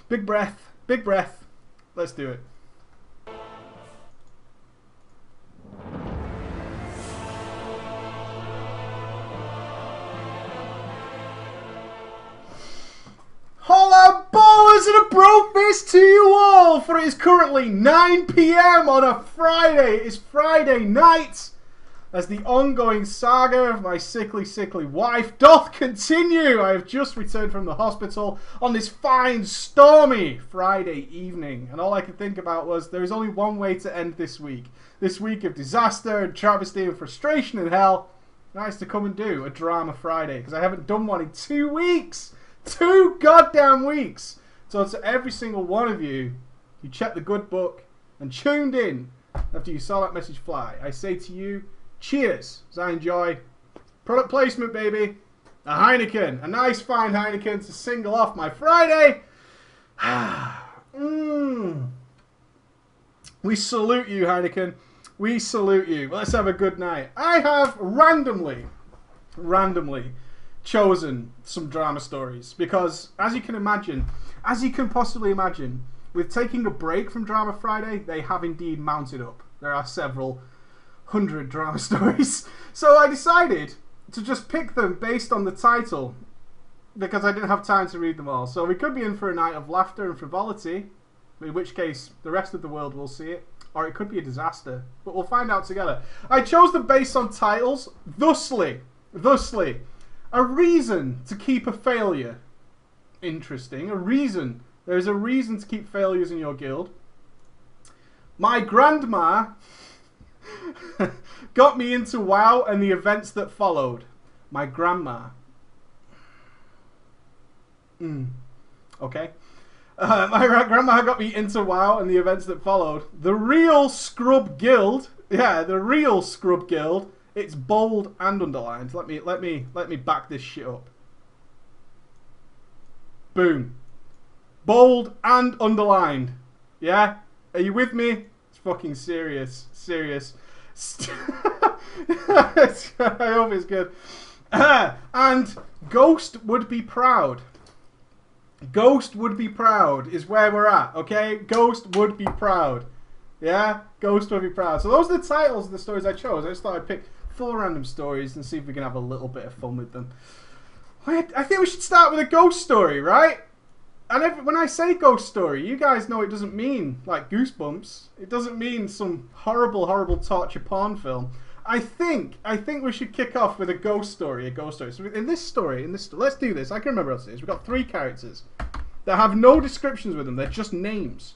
Big breath. Big breath. Let's do it. Hola, boys, and a bro fist to you all, for it is currently 9 PM on a Friday. It is Friday night, as the ongoing saga of my sickly, sickly wife doth continue. I have just returned from the hospital on this fine, stormy Friday evening, and all I could think about was there is only one way to end this week. This week of disaster and travesty and frustration and hell. Nice to come and do a Drama Friday, because I haven't done one in 2 weeks. 2 goddamn weeks. So to every single one of you who checked the good book and tuned in after you saw that message fly, I say to you, cheers, as I enjoy product placement, baby. A Heineken, a nice fine Heineken to single off my Friday. We salute you, Heineken. We salute you. Let's have a good night. I have randomly chosen some drama stories because, as you can possibly imagine, with taking a break from Drama Friday, they have indeed mounted up. There are several hundred drama stories. So I decided to just pick them based on the title because I didn't have time to read them all. So we could be in for a night of laughter and frivolity, in which case the rest of the world will see it, or it could be a disaster, but we'll find out together. I chose them based on titles, thusly, a reason to keep a failure interesting. There is a reason to keep failures in your guild. My grandma got me into WoW and the events that followed. My grandma. Okay. My grandma got me into WoW and the events that followed. The real Scrub Guild. Yeah, the real Scrub Guild. It's bold and underlined. Let me back this shit up. Boom. Bold and underlined. Yeah? Are you with me? It's fucking serious. Serious. I hope it's good. And Ghost would be proud. Ghost would be proud is where we're at, okay? Ghost would be proud. Yeah? Ghost would be proud. So those are the titles of the stories I chose. I just thought I'd pick 4 random stories and see if we can have a little bit of fun with them. I think we should start with a ghost story, right? And when I say ghost story, you guys know it doesn't mean like Goosebumps. It doesn't mean some horrible, horrible torture porn film. I think we should kick off with a ghost story. So in this story, let's do this. I can remember what it is. We've got 3 characters that have no descriptions with them. They're just names.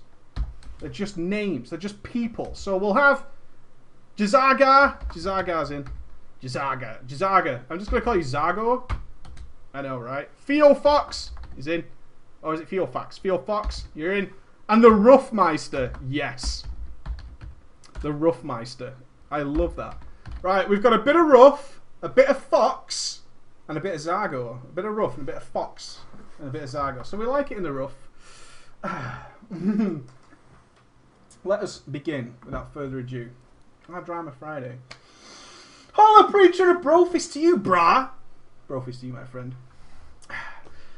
They're just names. They're just people. So we'll have Jazaga's in. Jazaga. I'm just going to call you Zago. I know, right? Theofox is in. Or is it Theofax? Theofox, you're in. And the Roughmeister. Yes. The Roughmeister. I love that. Right, we've got a bit of Rough, a bit of Fox, and a bit of Zago. A bit of Rough and a bit of Fox, and a bit of Zago. So we like it in the Rough. Let us begin without further ado. Our Drama Friday. Holla, preacher, a brofist to you, brah. Brofist to you, my friend.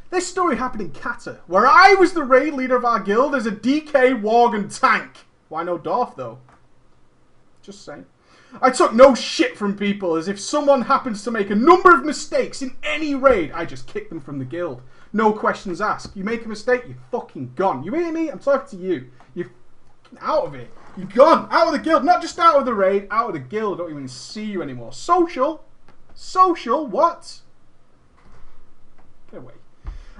This story happened in Kata, where I was the raid leader of our guild as a DK Worgen tank. Why no Dorf, though? Just saying. I took no shit from people, as if someone happens to make a number of mistakes in any raid, I just kick them from the guild. No questions asked. You make a mistake, you're fucking gone. You hear me? I'm talking to you. You're out of it. You're gone. Out of the guild. Not just out of the raid, out of the guild. I don't even see you anymore. Social? Social? What? Get away.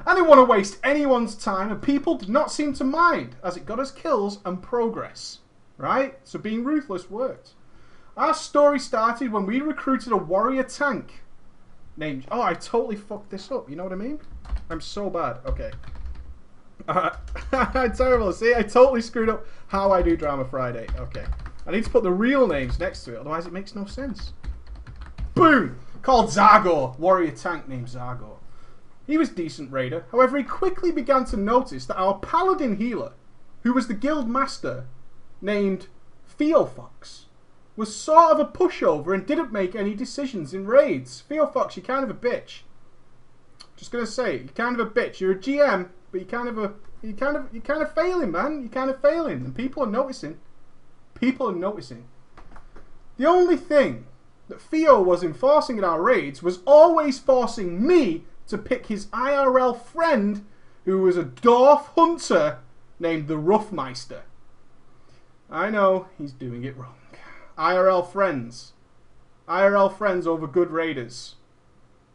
I didn't want to waste anyone's time, and people did not seem to mind, as it got us kills and progress. Right? So being ruthless worked. Our story started when we recruited a warrior tank named... Oh, I totally fucked this up. You know what I mean? I'm so bad. Okay. Terrible. See, I totally screwed up how I do Drama Friday. Okay. I need to put the real names next to it, otherwise it makes no sense. Boom! Called Zagor. Warrior tank named Zagor. He was a decent raider. However, he quickly began to notice that our paladin healer, who was the guild master, named Theofox, was sort of a pushover and didn't make any decisions in raids. Theofox, you're kind of a bitch. Just gonna say, you're kind of a bitch. You're a GM, but you're kind of a You kind of failing, man. You're kind of failing, and people are noticing. People are noticing. The only thing that Theo was enforcing in our raids was always forcing me to pick his IRL friend, who was a dwarf hunter named the Roughmeister. I know he's doing it wrong. IRL friends. IRL friends over good raiders.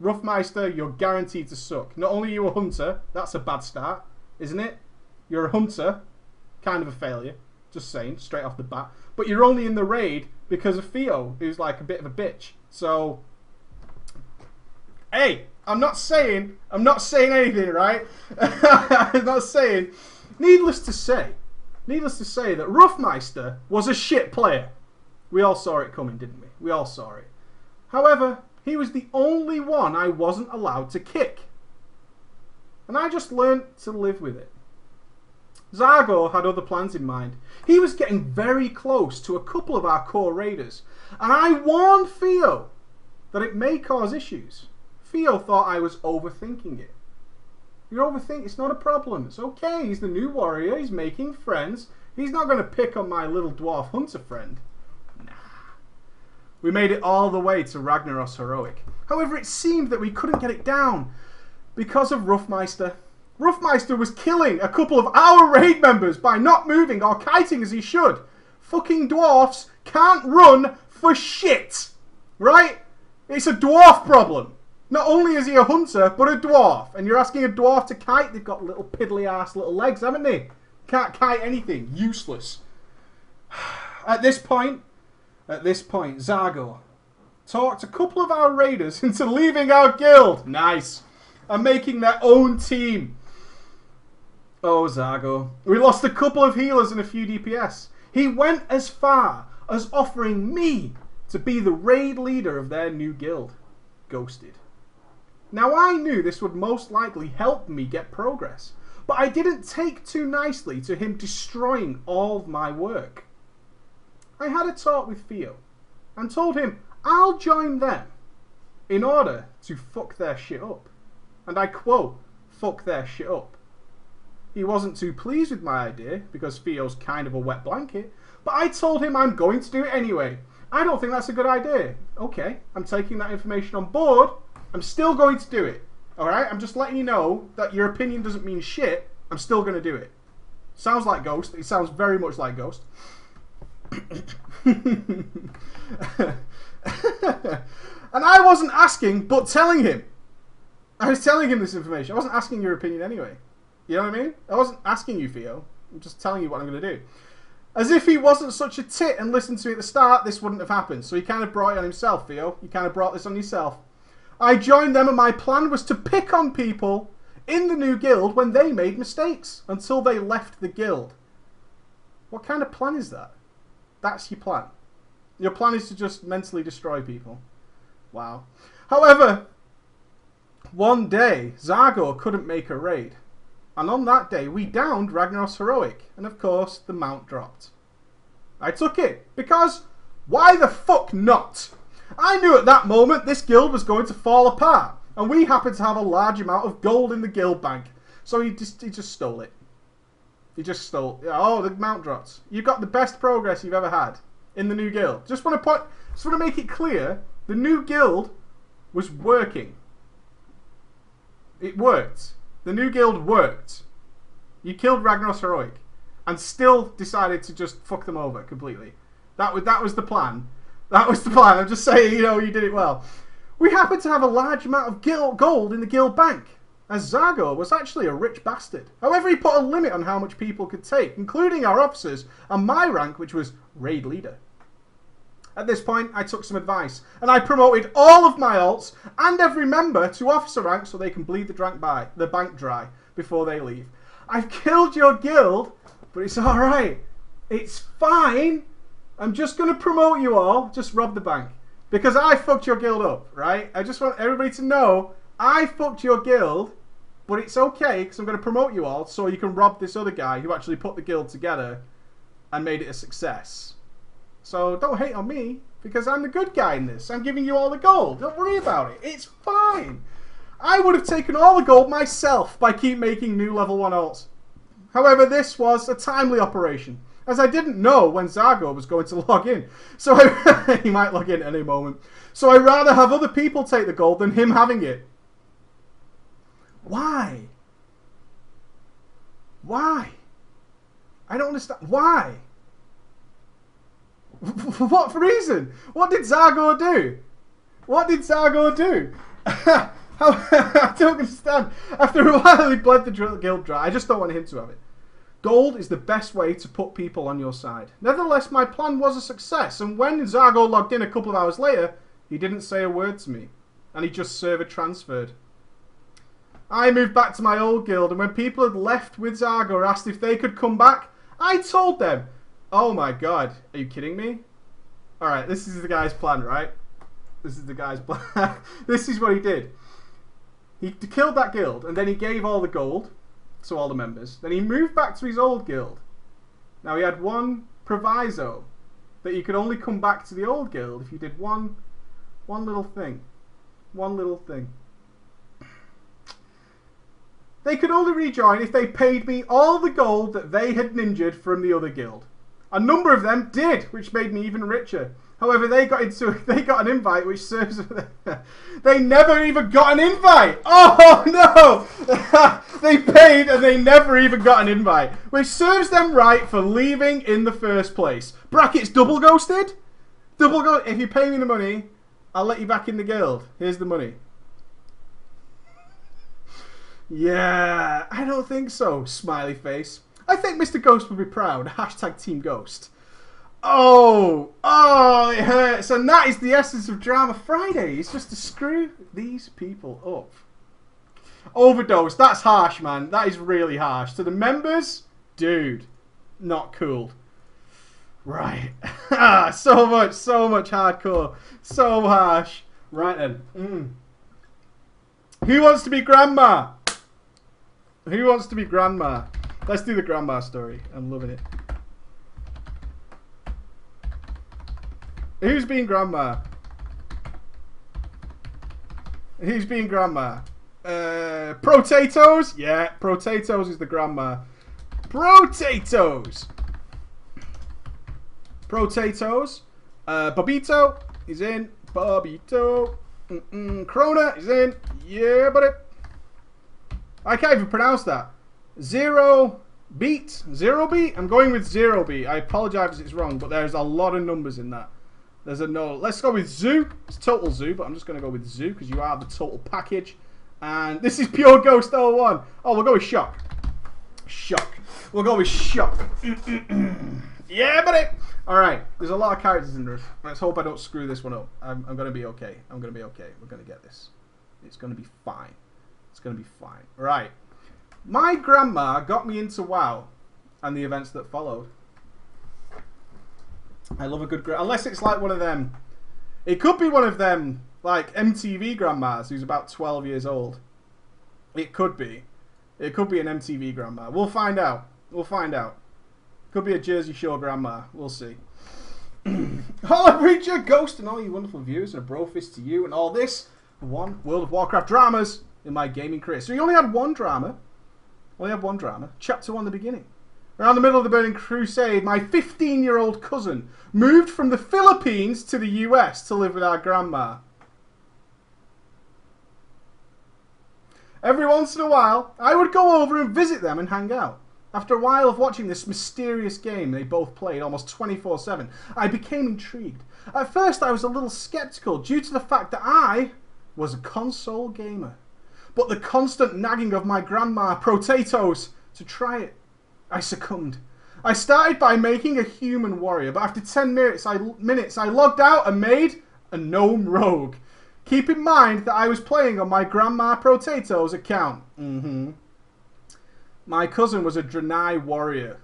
Roughmeister, you're guaranteed to suck. Not only are you a hunter, that's a bad start, isn't it? You're a hunter, kind of a failure, just saying, straight off the bat. But you're only in the raid because of Theo, who's like a bit of a bitch. So, hey, I'm not saying anything, right? I'm not saying. Needless to say that Roughmeister was a shit player. We all saw it coming, didn't we? We all saw it. However, he was the only one I wasn't allowed to kick. And I just learned to live with it. Zargo had other plans in mind. He was getting very close to a couple of our core raiders. And I warned Theo that it may cause issues. Theo thought I was overthinking it. You're overthinking. It's not a problem. It's okay. He's the new warrior. He's making friends. He's not going to pick on my little dwarf hunter friend. Nah. We made it all the way to Ragnaros Heroic. However, it seemed that we couldn't get it down because of Roughmeister. Roughmeister was killing a couple of our raid members by not moving or kiting as he should. Fucking dwarfs can't run for shit. Right? It's a dwarf problem. Not only is he a hunter, but a dwarf. And you're asking a dwarf to kite? They've got little piddly ass little legs, haven't they? Can't kite anything. Useless. At this point, Zargo talked a couple of our raiders into leaving our guild. Nice. And making their own team. Oh, Zargo. We lost a couple of healers and a few DPS. He went as far as offering me to be the raid leader of their new guild. Ghosted. Now, I knew this would most likely help me get progress, but I didn't take too nicely to him destroying all of my work. I had a talk with Theo and told him I'll join them in order to fuck their shit up. And I quote, fuck their shit up. He wasn't too pleased with my idea because Theo's kind of a wet blanket, but I told him I'm going to do it anyway. I don't think that's a good idea. Okay, I'm taking that information on board. I'm still going to do it. Alright? I'm just letting you know that your opinion doesn't mean shit. I'm still going to do it. Sounds like Ghost. It sounds very much like Ghost. And I wasn't asking, but telling him. I was telling him this information. I wasn't asking your opinion anyway. You know what I mean? I wasn't asking you, Theo. I'm just telling you what I'm going to do. As if he wasn't such a tit and listened to me at the start, this wouldn't have happened. So he kind of brought it on himself, Theo. You kind of brought this on yourself. I joined them and my plan was to pick on people in the new guild when they made mistakes until they left the guild. What kind of plan is that? That's your plan. Your plan is to just mentally destroy people. Wow. However, one day, Zargo couldn't make a raid. And on that day, we downed Ragnaros Heroic. And of course, the mount dropped. I took it. Because, why the fuck not? I knew at that moment this guild was going to fall apart. And we happened to have a large amount of gold in the guild bank. So he just stole it. He just stole... Oh, the mount dropped. You got the best progress you've ever had in the new guild. Just want to make it clear, the new guild was working. It worked. The new guild worked. You killed Ragnaros Heroic and still decided to just fuck them over completely. That was the plan. That was the plan. I'm just saying, you know, you did it well. We happened to have a large amount of gold in the guild bank, as Zargo was actually a rich bastard. However, he put a limit on how much people could take, including our officers and my rank, which was raid leader. At this point, I took some advice, and I promoted all of my alts and every member to officer rank so they can bleed the bank dry before they leave. I've killed your guild, but it's alright. It's fine. I'm just going to promote you all. Just rob the bank. Because I fucked your guild up, right? I just want everybody to know I fucked your guild, but it's okay because I'm going to promote you all so you can rob this other guy who actually put the guild together and made it a success. So don't hate on me because I'm the good guy in this. I'm giving you all the gold. Don't worry about it. It's fine. I would have taken all the gold myself by keep making new level 1 alts. However, this was a timely operation, as I didn't know when Zargo was going to log in. So he might log in at any moment. So I'd rather have other people take the gold than him having it. Why? Why? I don't understand. Why? For what reason? What did Zargo do? What did Zargo do? I don't understand. After a while, he bled the guild dry. I just don't want him to have it. Gold is the best way to put people on your side. Nevertheless, my plan was a success, and when Zargo logged in a couple of hours later, he didn't say a word to me, and he just server transferred. I moved back to my old guild, and when people had left with Zargo asked if they could come back, I told them. Oh my god, are you kidding me? Alright, this is the guy's plan, right? This is the guy's plan. This is what he did. He killed that guild, and then he gave all the gold to all the members. Then he moved back to his old guild. Now he had one proviso, that you could only come back to the old guild if you did one little thing. One little thing. They could only rejoin if they paid me all the gold that they had ninjaed from the other guild. A number of them did, which made me even richer. However, they got an invite which serves. They never even got an invite. Oh no! They paid and they never even got an invite, which serves them right for leaving in the first place. Brackets double ghosted. Double ghost. If you pay me the money, I'll let you back in the guild. Here's the money. Yeah, I don't think so. Smiley face. I think Mr. Ghost would be proud. Hashtag Team Ghost. Oh, it hurts. And that is the essence of Drama Friday. It's just to screw these people up. Overdose. That's harsh, man. That is really harsh. To the members, dude, not cool. Right. so much hardcore. So harsh. Right then. Who wants to be grandma? Who wants to be grandma? Let's do the grandma story. I'm loving it. Who's being grandma? Who's being grandma? Potatoes? Yeah, Potatoes is the grandma. Potatoes! Potatoes. Bobito is in. Bobito. Krona is in. Yeah, buddy. I can't even pronounce that. Zero beat. I'm going with zero beat. I apologize if it's wrong, but there's a lot of numbers in that. There's a no. Let's go with zoo. It's total zoo, but I'm just going to go with zoo because you are the total package. And this is pure Ghost 01. Oh, we'll go with shock. Shock. We'll go with shock. Yeah, buddy. All right. There's a lot of characters in this. Let's hope I don't screw this one up. I'm going to be okay. I'm going to be okay. We're going to get this. It's going to be fine. It's going to be fine. Right. My grandma got me into WoW and the events that followed. I love a good unless it's like one of them. It could be one of them like MTV grandmas who's about 12 years old. It could be. It could be an MTV grandma. We'll find out. We'll find out. Could be a Jersey Shore grandma. We'll see. Hello, Preacher, Ghost, and all you wonderful viewers, and a brofist to you, and all this one World of Warcraft dramas in my gaming career. So you only had one drama. Only had one drama. Chapter 1, the beginning. Around the middle of the Burning Crusade, my 15-year-old cousin moved from the Philippines to the US to live with our grandma. Every once in a while, I would go over and visit them and hang out. After a while of watching this mysterious game they both played almost 24/7, I became intrigued. At first, I was a little skeptical due to the fact that I was a console gamer. But the constant nagging of my grandma, Potatoes, to try it, I succumbed. I started by making a human warrior, but after 10 minutes I logged out and made a gnome rogue. Keep in mind that I was playing on my grandma Potatoes account. My cousin was a Draenei warrior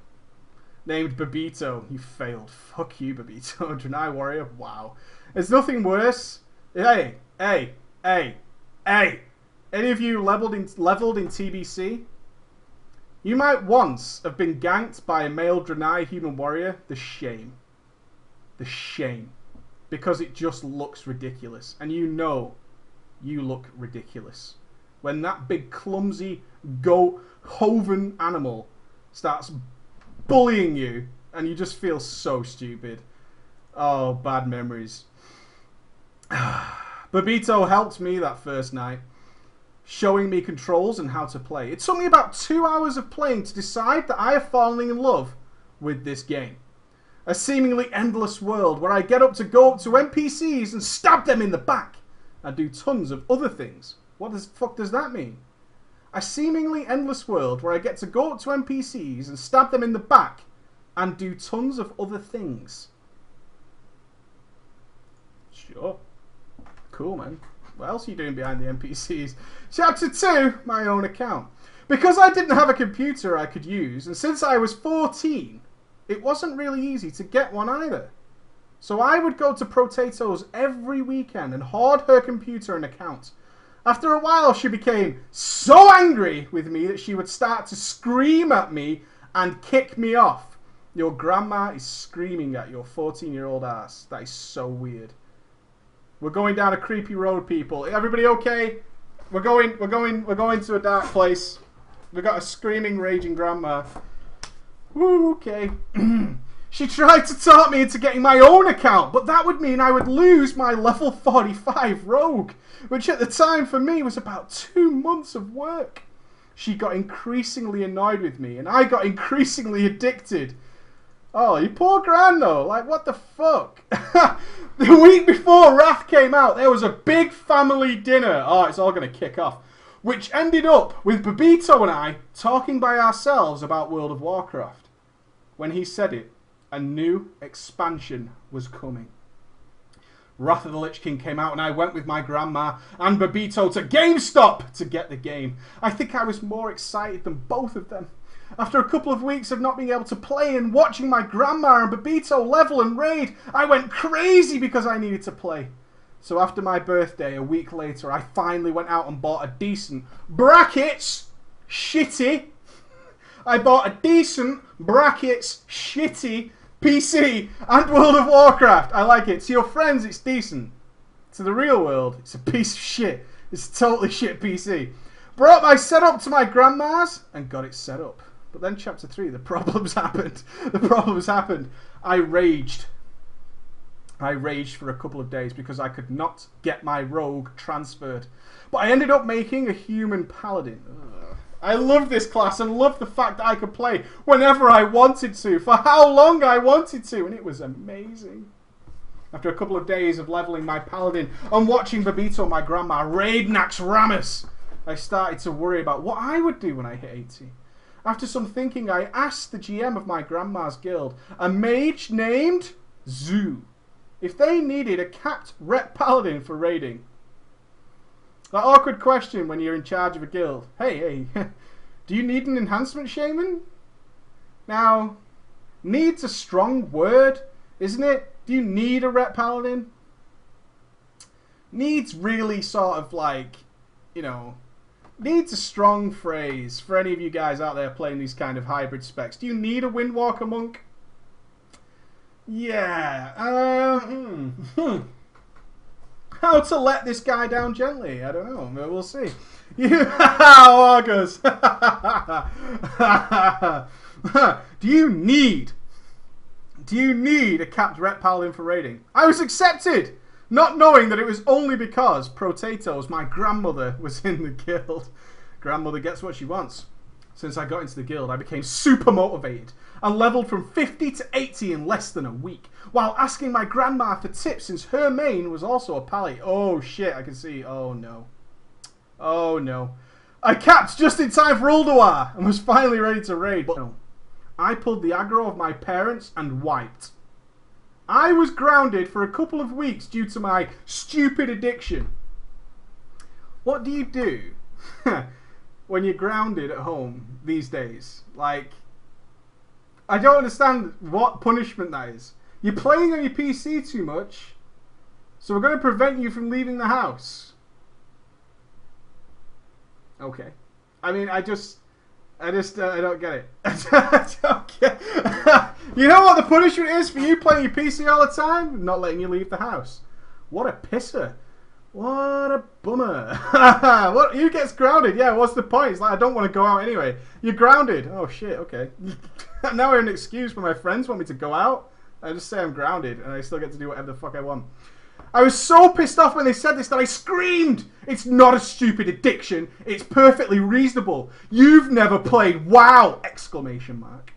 named Babito. You failed. Fuck you, Babito. Draenei warrior? Wow. There's nothing worse. Hey. Any of you leveled in TBC? You might once have been ganked by a male Draenei human warrior. The shame. The shame. Because it just looks ridiculous. And you know you look ridiculous. When that big clumsy goat hoven animal starts bullying you, and you just feel so stupid. Oh, bad memories. Babito helped me that first night, showing me controls and how to play. It took me about 2 hours of playing to decide that I have fallen in love with this game. A seemingly endless world where I go up to NPCs and stab them in the back and do tons of other things. What the fuck does that mean? A seemingly endless world where I get to go up to NPCs and stab them in the back and do tons of other things. Sure. Cool, man. What else are you doing behind the NPCs? Chapter 2, my own account. Because I didn't have a computer I could use, and since I was 14, it wasn't really easy to get one either. So I would go to Potatoes every weekend and hoard her computer and account. After a while, she became so angry with me that she would start to scream at me and kick me off. Your grandma is screaming at your 14-year-old ass. That is so weird. We're going down a creepy road, people. Everybody okay? We're going to a dark place. We've got a screaming, raging grandma. Woo, okay. She tried to talk me into getting my own account, but that would mean I would lose my level 45 rogue, which at the time for me was about 2 months of work. She got increasingly annoyed with me, and I got increasingly addicted. Oh, you poor Grando. Like, what the fuck? The week before Wrath came out, there was a big family dinner. Oh, it's all going to kick off. Which ended up with Babito and I talking by ourselves about World of Warcraft. When he said it, a new expansion was coming. Wrath of the Lich King came out and I went with my grandma and Babito to GameStop to get the game. I think I was more excited than both of them. After a couple of weeks of not being able to play and watching my grandma and Babito level and raid, I went crazy because I needed to play. So after my birthday, a week later, I finally went out and bought a decent, brackets, shitty, I bought a decent, brackets, shitty PC and World of Warcraft. I like it. To your friends, it's decent. To the real world, it's a piece of shit. It's a totally shit PC. Brought my setup to my grandma's and got it set up. But then chapter 3, the problems happened. The problems happened. I raged. I raged for a couple of days because I could not get my rogue transferred. But I ended up making a human paladin. Ugh. I loved this class and loved the fact that I could play whenever I wanted to, for how long I wanted to, and it was amazing. After a couple of days of leveling my paladin and watching Babito and my grandma raid Nax Ramus, I started to worry about what I would do when I hit 80. After some thinking, I asked the GM of my grandma's guild, a mage named Zoo, if they needed a capped rep paladin for raiding. That awkward question when you're in charge of a guild. Hey, do you need an enhancement shaman? Now, needs a strong word, isn't it? Do you need a rep paladin? Needs really sort of like, you know, needs a strong phrase for any of you guys out there playing these kind of hybrid specs. Do you need a Windwalker monk? Yeah. How to let this guy down gently? I don't know. We'll see. August. Do you need a capped rep paladin for raiding? I was accepted, not knowing that it was only because Potatoes, my grandmother, was in the guild. Grandmother gets what she wants. Since I got into the guild, I became super motivated and leveled from 50 to 80 in less than a week, while asking my grandma for tips since her main was also a pally. Oh shit, I can see. Oh no. Oh no. I capped just in time for Ulduar and was finally ready to raid, but no. I pulled the aggro of my parents and wiped. I was grounded for a couple of weeks due to my stupid addiction. What do you do when you're grounded at home these days? Like, I don't understand what punishment that is. You're playing on your PC too much, so we're going to prevent you from leaving the house. Okay. I mean, I don't get it. I don't get You know what the punishment is for you playing your PC all the time? Not letting you leave the house. What a pisser. What a bummer. What? Who gets grounded? Yeah, what's the point? It's like, I don't want to go out anyway. You're grounded. Oh, shit, okay. Now I have an excuse when my friends want me to go out. I just say I'm grounded, and I still get to do whatever the fuck I want. I was so pissed off when they said this that I screamed. It's not a stupid addiction. It's perfectly reasonable. You've never played WoW! Exclamation mark.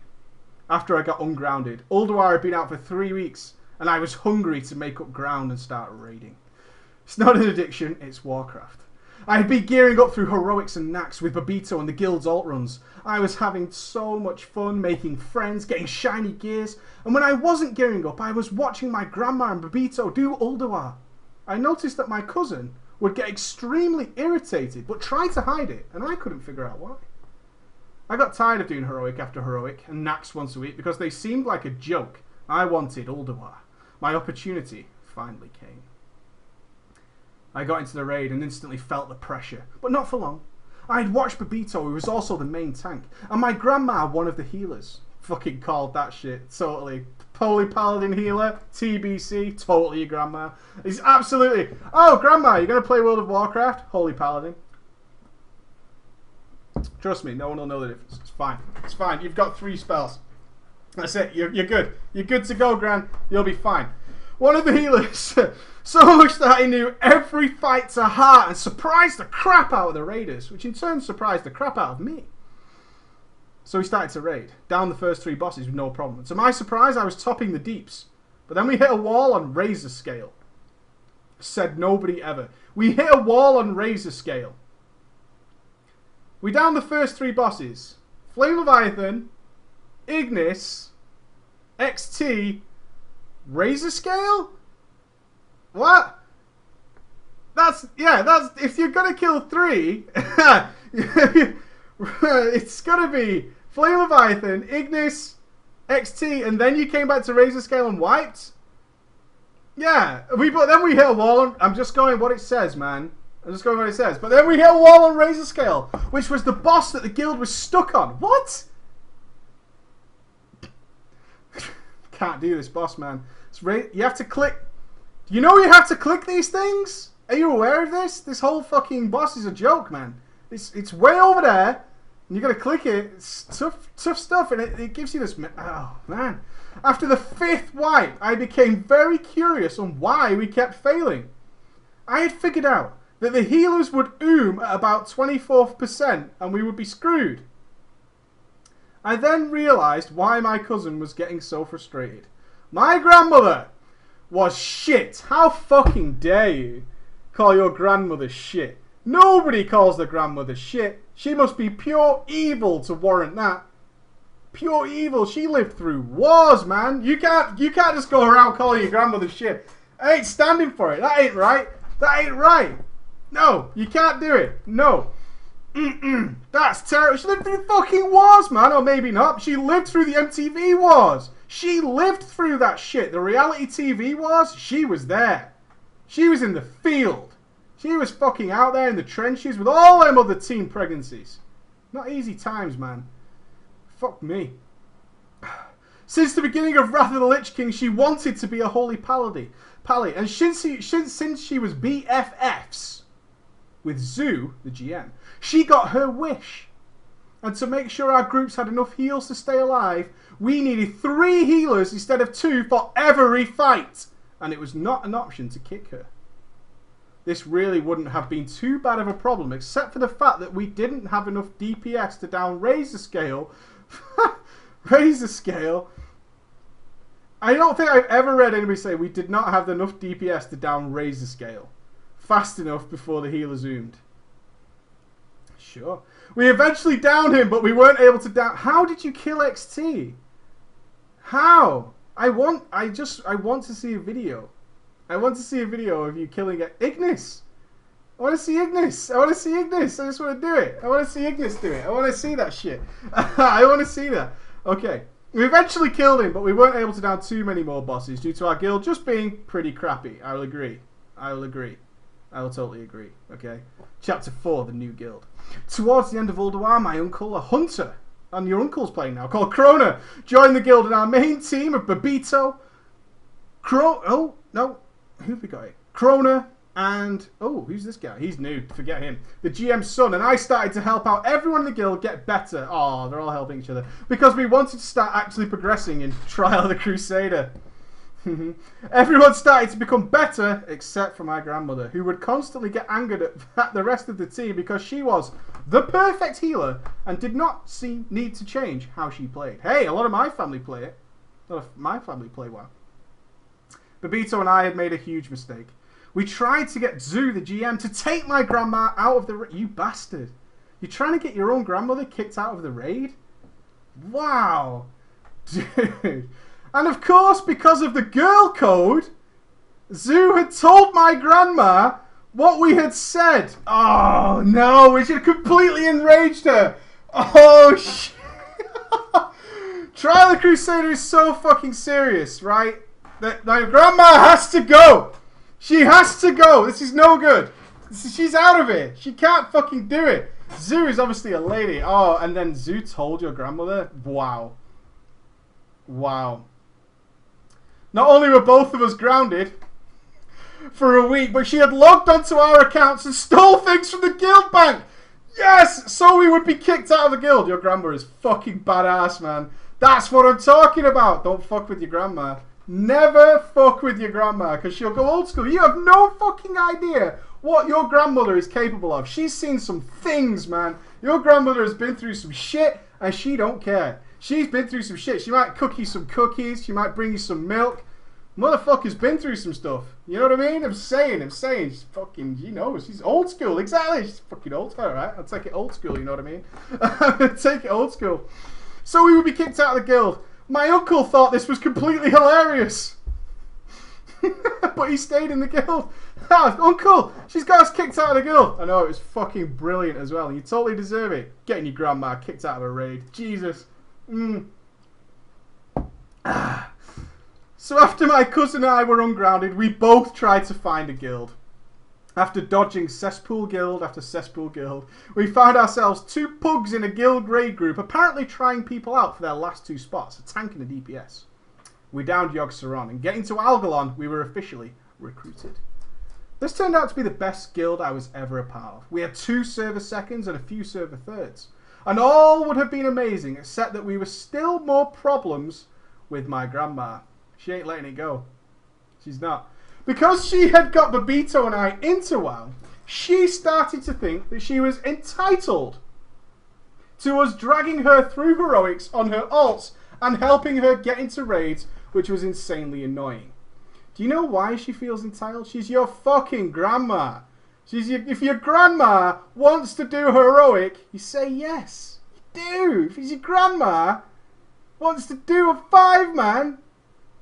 After I got ungrounded. Ulduar had been out for 3 weeks, and I was hungry to make up ground and start raiding. It's not an addiction, it's Warcraft. I had been gearing up through heroics and knacks with Babito and the guild's alt runs. I was having so much fun making friends, getting shiny gears, and when I wasn't gearing up, I was watching my grandma and Babito do Ulduar. I noticed that my cousin would get extremely irritated, but try to hide it, and I couldn't figure out why. I got tired of doing heroic after heroic and knacks once a week because they seemed like a joke. I wanted Ulduar. My opportunity finally came. I got into the raid and instantly felt the pressure, but not for long. I had watched Babito, who was also the main tank, and my grandma, one of the healers. Fucking called that shit, totally. Holy Paladin healer, TBC, totally your grandma. He's absolutely, oh grandma, you're going to play World of Warcraft? Holy Paladin. Trust me, no one will know the difference. It's fine. It's fine. You've got 3 spells. That's it. You're good. You're good to go, Gran. You'll be fine. One of the healers, so much that he knew every fight to heart and surprised the crap out of the raiders, which in turn surprised the crap out of me. So he started to raid, down the first 3 bosses with no problem. To my surprise, I was topping the deeps. But then we hit a wall on Razor Scale. Said nobody ever. We hit a wall on Razor Scale. We downed the first 3 bosses. Flame Leviathan, Ignis, XT, Razor Scale? What? That's if you're gonna kill 3, it's gonna be Flame Leviathan, Ignis, XT, and then you came back to Razor Scale and wiped? Yeah, then we hit a wall on, I'm just going what it says, man. I'm just going what it says. But then we hit a wall on Razor Scale, which was the boss that the guild was stuck on. What? Can't do this, boss, man. You have to click. Do you know you have to click these things? Are you aware of this? This whole fucking boss is a joke, man. It's way over there, and you got to click it. It's tough stuff, and it gives you this. Oh man! After the 5th wipe, I became very curious on why we kept failing. I had figured out that the healers would at about 24%, and we would be screwed. I then realised why my cousin was getting so frustrated. My grandmother was shit. How fucking dare you call your grandmother shit? Nobody calls their grandmother shit. She must be pure evil to warrant that. Pure evil. She lived through wars, man. You can't just go around calling your grandmother shit. I ain't standing for it. That ain't right. That ain't right. No, you can't do it. No. That's terrible. She lived through fucking wars, man. Or maybe not. She lived through the MTV wars. She lived through that shit. The reality TV wars, she was there. She was in the field. She was fucking out there in the trenches with all them other teen pregnancies. Not easy times, man. Fuck me. Since the beginning of Wrath of the Lich King, she wanted to be a holy paladin. And since she was BFFs with Zoo, the GM, she got her wish. And to make sure our groups had enough heals to stay alive, we needed 3 healers instead of 2 for every fight. And it was not an option to kick her. This really wouldn't have been too bad of a problem, except for the fact that we didn't have enough DPS to down Razor Scale. Razor Scale. I don't think I've ever read anybody say we did not have enough DPS to down Razor Scale fast enough before the healer zoomed. Sure. We eventually downed him, but we weren't able to down. How did you kill XT? How? I want to see a video. I want to see a video of you killing Ignis. I want to see Ignis. I want to see Ignis. I just want to do it. I want to see Ignis do it. I want to see that shit. I want to see that. Okay. We eventually killed him, but we weren't able to down too many more bosses due to our guild just being pretty crappy. I will agree. I will agree. I will totally agree. Okay. Chapter 4, the new guild. Towards the end of Ulduar, my uncle, a hunter, and your uncle's playing now, called Krona, joined the guild in our main team of Babito, oh, no, who have we got here? Krona and, oh, who's this guy? He's new, forget him. The GM's son, and I started to help out everyone in the guild get better. Oh, they're all helping each other. Because we wanted to start actually progressing in Trial of the Crusader. Everyone started to become better, except for my grandmother, who would constantly get angered at the rest of the team because she was the perfect healer and did not need to change how she played. Hey, a lot of my family play it. A lot of my family play well. Babito and I had made a huge mistake. We tried to get Zoo, the GM, to take my grandma out of the raid. You bastard. You're trying to get your own grandmother kicked out of the raid? Wow. Dude. And of course, because of the girl code, Zoo had told my grandma what we had said. Oh, no. Which had completely enraged her. Oh, shit. Trial of the Crusader is so fucking serious, right? That my grandma has to go. She has to go. This is no good. She's out of it. She can't fucking do it. Zoo is obviously a lady. Oh, and then Zoo told your grandmother? Wow. Wow. Not only were both of us grounded for a week, but she had logged onto our accounts and stole things from the guild bank. Yes! So we would be kicked out of the guild. Your grandma is fucking badass, man. That's what I'm talking about. Don't fuck with your grandma. Never fuck with your grandma, because she'll go old school. You have no fucking idea what your grandmother is capable of. She's seen some things, man. Your grandmother has been through some shit, and she don't care. She's been through some shit. She might cook you some cookies. She might bring you some milk. Motherfucker's been through some stuff. You know what I mean? I'm saying. She's fucking, you know, she's old school. Exactly. She's fucking old school, right? I'll take it old school, you know what I mean? I'll take it old school. So we would be kicked out of the guild. My uncle thought this was completely hilarious. But he stayed in the guild. Uncle, she's got us kicked out of the guild. I know, it was fucking brilliant as well. You totally deserve it. Getting your grandma kicked out of a raid. Jesus. So after my cousin and I were ungrounded, we both tried to find a guild. After dodging cesspool guild after cesspool guild, we found ourselves two pugs in a guild raid group, apparently trying people out for their last two spots, a tank and a DPS. We downed Yogg Saron, and getting to Algalon, we were officially recruited. This turned out to be the best guild I was ever a part of. We had 2 server seconds and a few server thirds. And all would have been amazing, except that we were still more problems with my grandma. She ain't letting it go. She's not. Because she had got Babito and I into WoW, she started to think that she was entitled to us dragging her through heroics on her alts and helping her get into raids, which was insanely annoying. Do you know why she feels entitled? She's your fucking grandma. If your grandma wants to do heroic, you say yes. You do. If your grandma wants to do a 5-man,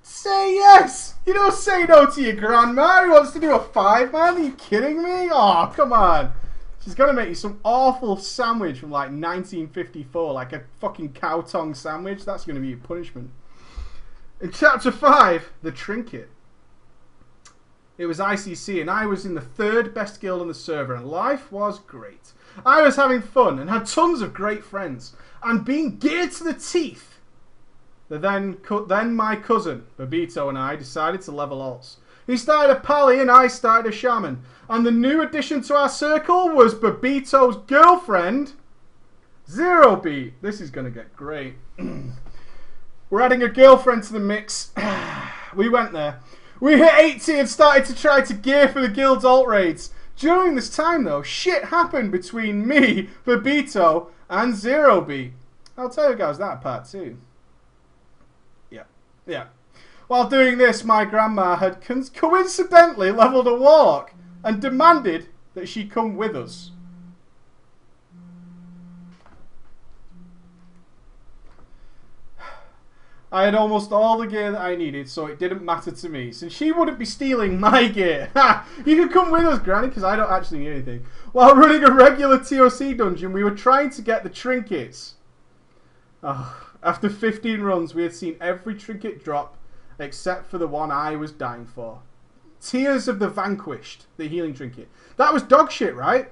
say yes! You don't say no to your grandma who wants to do a 5-man. Are you kidding me? Oh, come on. She's going to make you some awful sandwich from like 1954, like a fucking cow tongue sandwich. That's going to be your punishment. In Chapter 5, the Trinket. It was ICC and I was in the 3rd best guild on the server and life was great. I was having fun and had tons of great friends and being geared to the teeth. Then my cousin, Babito, and I decided to level alts. He started a pally and I started a shaman. And the new addition to our circle was Babito's girlfriend, Zero Beat. This is going to get great. We're adding a girlfriend to the mix. We went there. We hit 80 and started to try to gear for the guild's alt raids. During this time, though, shit happened between me, Babito, and Zero Beat. I'll tell you guys that part too. Yeah. While doing this, my grandma had coincidentally leveled a warlock and demanded that she come with us. I had almost all the gear that I needed, so it didn't matter to me, since she wouldn't be stealing my gear. You can come with us, Granny, because I don't actually need anything. While running a regular TOC dungeon, we were trying to get the trinkets. After 15 runs, we had seen every trinket drop except for the one I was dying for. Tears of the Vanquished, the healing trinket. That was dog shit, right?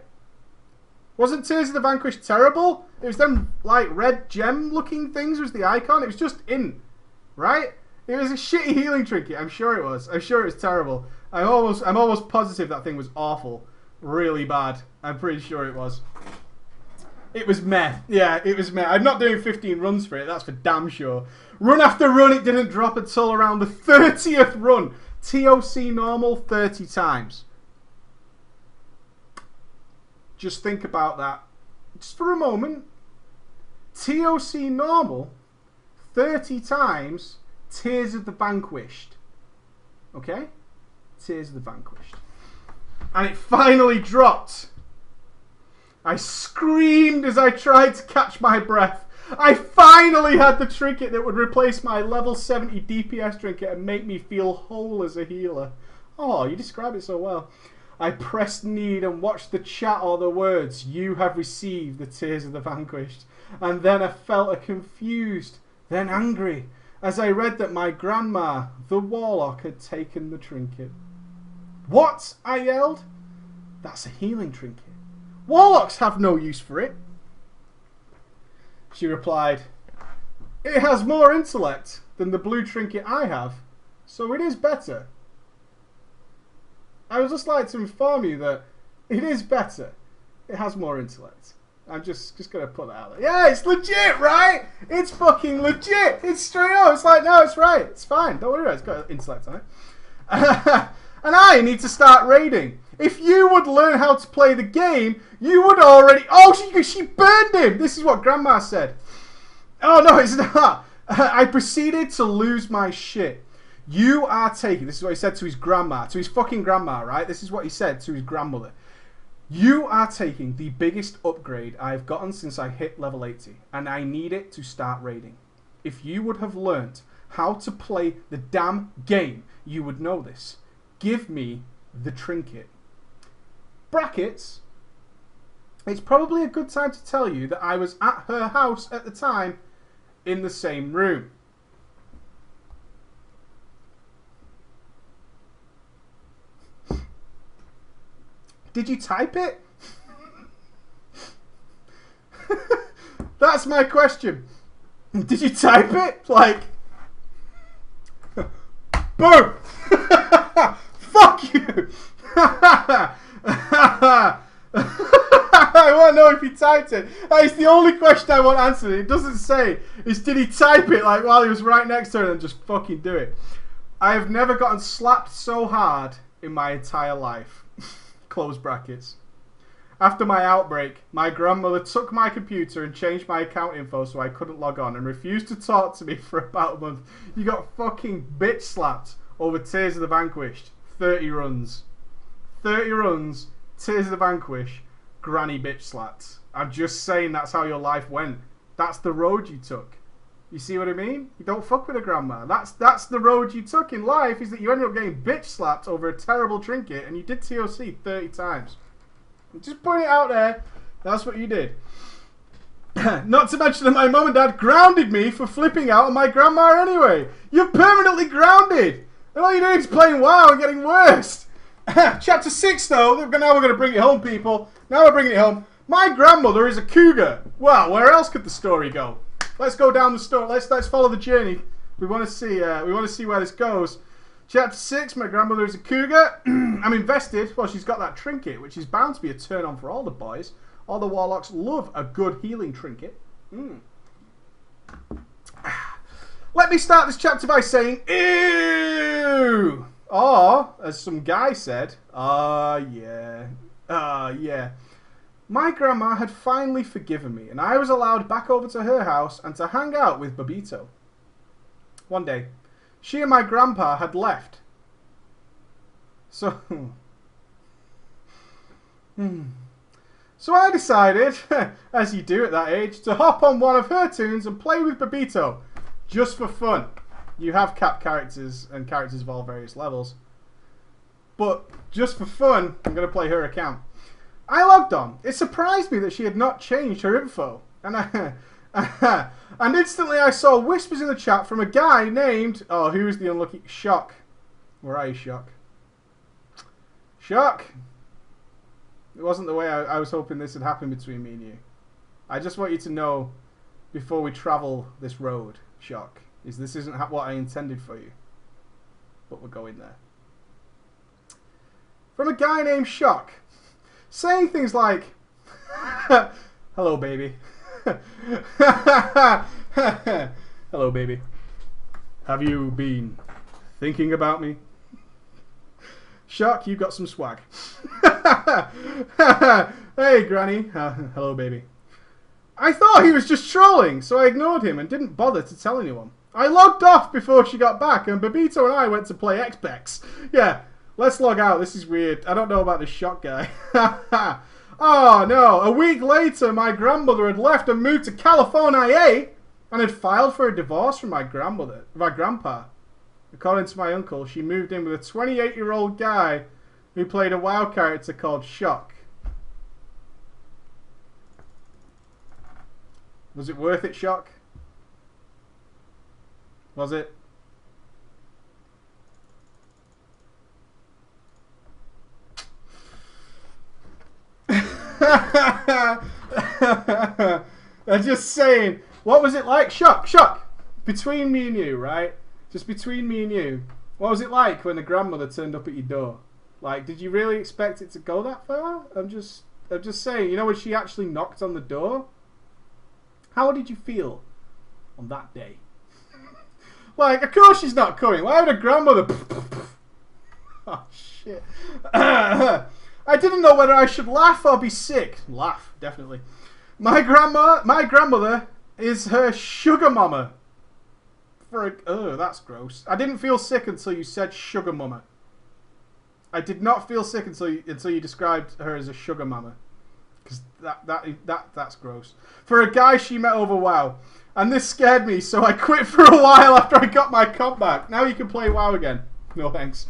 Wasn't Tears of the Vanquished terrible? It was them, like, red gem-looking things was the icon. It was just in, right? It was a shitty healing trinket. I'm sure it was. I'm sure it was terrible. I'm almost positive that thing was awful. Really bad. I'm pretty sure it was. It was meh. Yeah, it was meh. I'm not doing 15 runs for it, that's for damn sure. Run after run, it didn't drop until around the 30th run. TOC normal 30 times. Just think about that. Just for a moment. TOC normal 30 times. Tears of the Vanquished. Okay? Tears of the Vanquished. And it finally dropped. I screamed as I tried to catch my breath. I finally had the trinket that would replace my level 70 DPS trinket and make me feel whole as a healer. Oh, you describe it so well. I pressed need and watched the chat or the words, "You have received the Tears of the Vanquished." And then I felt a confused, then angry, as I read that my grandma, the warlock, had taken the trinket. "What?" I yelled. "That's a healing trinket. Warlocks have no use for it." She replied, "It has more intellect than the blue trinket I have, so it is better." I would just like to inform you that it is better. It has more intellect. I'm just going to put that out there. Yeah, it's legit, right? It's fucking legit. It's straight up. It's like, no, it's right. It's fine. Don't worry about it. It's got intellect on it. And I need to start raiding. If you would learn how to play the game, you would already... Oh, she burned him. This is what Grandma said. Oh, no, it's not. I proceeded to lose my shit. "You are taking..." This is what he said to his grandma. To his fucking grandma, right? This is what he said to his grandmother. "You are taking the biggest upgrade I've gotten since I hit level 80. And I need it to start raiding. If you would have learnt how to play the damn game, you would know this. Give me the trinket." Brackets. It's probably a good time to tell you that I was at her house at the time in the same room. Did you type it? That's my question. Did you type it? Like, boom! Fuck you! I want to know if he typed it. That is the only question I want answered. It doesn't say. It's did he type it like while he was right next to her and just fucking do it. I have never gotten slapped so hard in my entire life. Close brackets. After my outbreak, my grandmother took my computer and changed my account info so I couldn't log on and refused to talk to me for about a month. You got fucking bitch slapped over Tears of the Vanquished. 30 runs. 30 runs, Tears of the Vanquished, granny bitch slapped. I'm just saying that's how your life went. That's the road you took. You see what I mean? You don't fuck with a grandma. That's the road you took in life, is that you ended up getting bitch slapped over a terrible trinket and you did TOC 30 times. Just putting it out there. That's what you did. Not to mention that my mum and dad grounded me for flipping out on my grandma anyway. You're permanently grounded. And all you're doing is playing WoW and getting worse. Chapter 6 though. Now we're going to bring it home, people. Now we're bringing it home. My grandmother is a cougar. Well, where else could the story go? Let's go down the story. Let's follow the journey. We want to see where this goes. Chapter 6. My grandmother is a cougar. I'm invested. Well, she's got that trinket, which is bound to be a turn on for all the boys. All the warlocks love a good healing trinket. Let me start this chapter by saying, ew! Or, as some guy said, yeah. Yeah. My grandma had finally forgiven me, and I was allowed back over to her house and to hang out with Babito. One day, she and my grandpa had left. So I decided, as you do at that age, to hop on one of her tunes and play with Babito. Just for fun. You have capped characters, and characters of all various levels. But just for fun, I'm going to play her account. I logged on. It surprised me that she had not changed her info. And and instantly I saw whispers in the chat from a guy named... Oh, who is the unlucky... Shock. Where are you, Shock? Shock! It wasn't the way I was hoping this would happen between me and you. I just want you to know, before we travel this road, Shock, is this isn't what I intended for you. But we're going there. from a guy named Shock, saying things like, "Hello, baby." "Hello, baby. Have you been thinking about me?" "Shock, you've got some swag." "Hey, Granny." "Hello, baby." I thought he was just trolling, so I ignored him and didn't bother to tell anyone. I logged off before she got back, and Babito and I went to play Xbox. Yeah, let's log out. This is weird. I don't know about this Shock guy. Oh, no. A week later, my grandmother had left and moved to California and had filed for a divorce from my grandpa. According to my uncle, she moved in with a 28-year-old guy who played a WoW character called Shock. Was it worth it, Shock? Was it? I'm just saying, what was it like? Shock, between me and you, right? Just between me and you, what was it like when the grandmother turned up at your door? Like, did you really expect it to go that far? I'm just saying, you know, when she actually knocked on the door, how did you feel on that day? Like, of course she's not coming. Why would a grandmother... Oh, shit. I didn't know whether I should laugh or be sick. Laugh, definitely. My grandmother is her sugar mama. Oh, that's gross. I didn't feel sick until you said sugar mama. I did not feel sick until you described her as a sugar mama. Because that's gross. For a guy she met over WoW. And this scared me, so I quit for a while after I got my comp back. Now you can play WoW again. No thanks.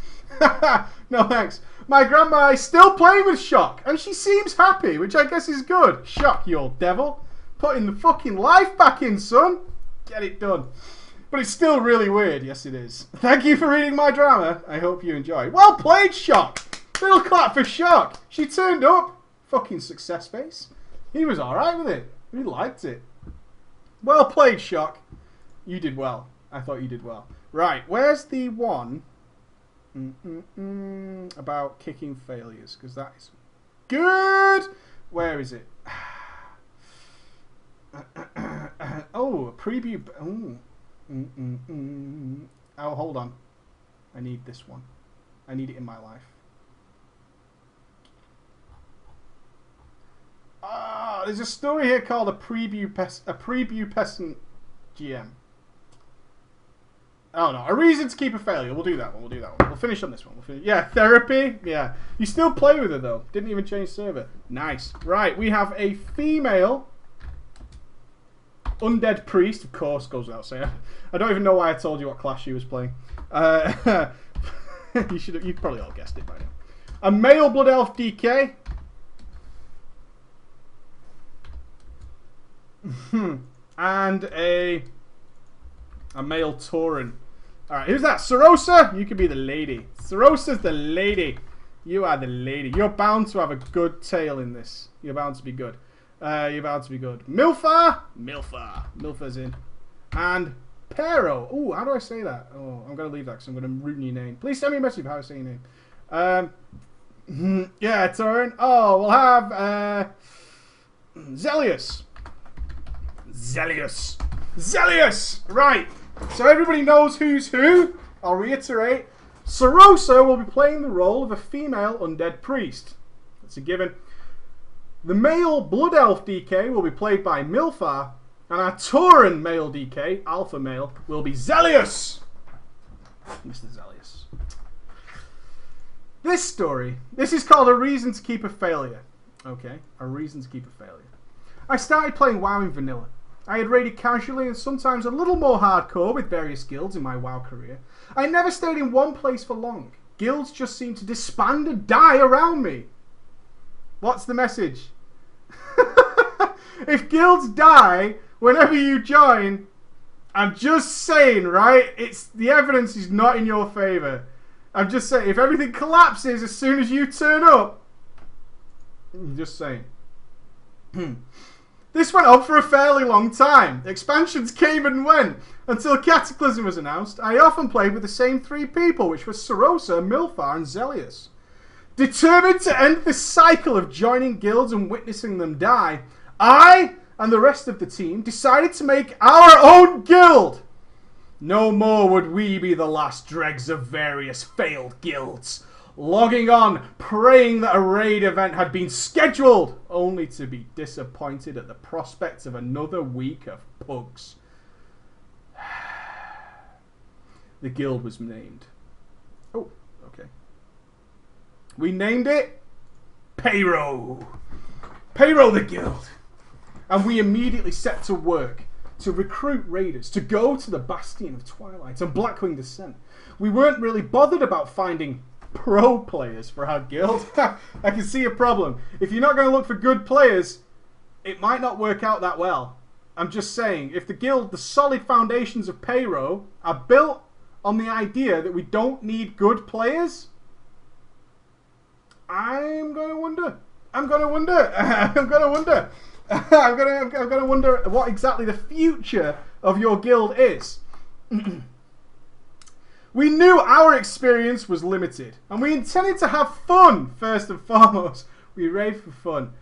No thanks. My grandma is still playing with Shock, and she seems happy, which I guess is good. Shock, you old devil. Putting the fucking life back in, son. Get it done. But it's still really weird. Yes, it is. Thank you for reading my drama. I hope you enjoy. Well played, Shock. Little clap for Shock. She turned up. Fucking success face. He was alright with it. He liked it. Well played, Shock. You did well. I thought you did well. Right, where's the one about kicking failures? Because that is good. Where is it? Oh, a preview. Oh, hold on. I need this one. I need it in my life. There's a story here called a preview peasant GM. Oh no, a reason to keep a failure. We'll do that one. We'll finish on this one. Yeah, therapy. Yeah, you still play with her though. Didn't even change server. Nice. Right, we have a female undead priest. Of course, goes without saying. I don't even know why I told you what class she was playing. You probably all guessed it by now. A male blood elf DK. And a male Tauren. Alright, who's that? Sarosa? You could be the lady. Sarosa's the lady. You are the lady. You're bound to have a good tale in this. You're bound to be good. Milfar? Milfar's in. And Pero. Ooh, how do I say that? Oh, I'm going to leave that because I'm going to ruin your name. Please send me a message of how I say your name. Yeah, Tauren. Oh, we'll have Zelius. Right. So everybody knows who's who. I'll reiterate. Sarosa will be playing the role of a female undead priest. That's a given. The male blood elf DK will be played by Milfar. And our Tauren male DK, alpha male, will be Zelius. Mr. Zelius. This story. This is called A Reason to Keep a Failure. Okay. A Reason to Keep a Failure. I started playing WoW in vanilla. I had raided casually and sometimes a little more hardcore with various guilds in my WoW career. I never stayed in one place for long. Guilds just seemed to disband and die around me. What's the message? If guilds die whenever you join, I'm just saying, right? The evidence is not in your favour. I'm just saying, if everything collapses as soon as you turn up, I'm just saying. This went on for a fairly long time. Expansions came and went. Until Cataclysm was announced, I often played with the same three people, which were Sarosa, Milfar, and Zelius. Determined to end this cycle of joining guilds and witnessing them die, I and the rest of the team decided to make our own guild. No more would we be the last dregs of various failed guilds, logging on, praying that a raid event had been scheduled, only to be disappointed at the prospect of another week of pugs. The guild was named. Oh, okay. We named it Payro. Payro the Guild. And we immediately set to work to recruit raiders to go to the Bastion of Twilight and Blackwing Descent. We weren't really bothered about finding pro players for our guild. I can see a problem. If you're not going to look for good players, it might not work out that well. I'm just saying, if the guild, the solid foundations of Payro are built on the idea that we don't need good players, I'm going to wonder. I'm going to wonder what exactly the future of your guild is. We knew our experience was limited, and we intended to have fun first and foremost. We raid for fun.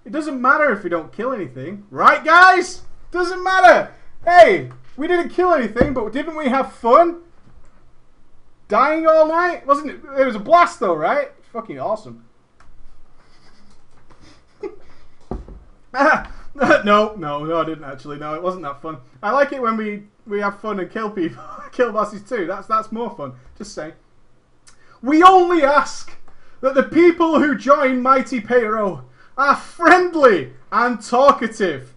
It doesn't matter if we don't kill anything, right, guys? Doesn't matter. Hey, we didn't kill anything, but didn't we have fun? Dying all night? Wasn't it? It was a blast, though, right? Fucking awesome. No, I didn't actually. No, it wasn't that fun. I like it when we have fun and kill people, kill bosses too. That's more fun. Just say. We only ask that the people who join Mighty Payro are friendly and talkative.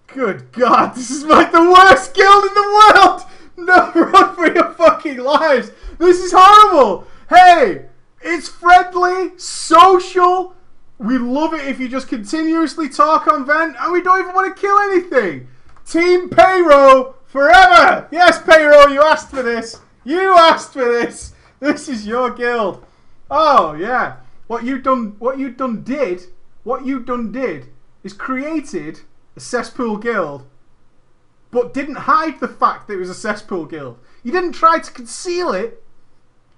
Good God, this is like the worst guild in the world. No, run for your fucking lives. This is horrible. Hey, it's friendly, social. We love it if you just continuously talk on vent, and we don't even want to kill anything. Team Payro forever. Yes, Payro, you asked for this. You asked for this. This is your guild. Oh yeah. What you done did is created a cesspool guild, but didn't hide the fact that it was a cesspool guild. You didn't try to conceal it.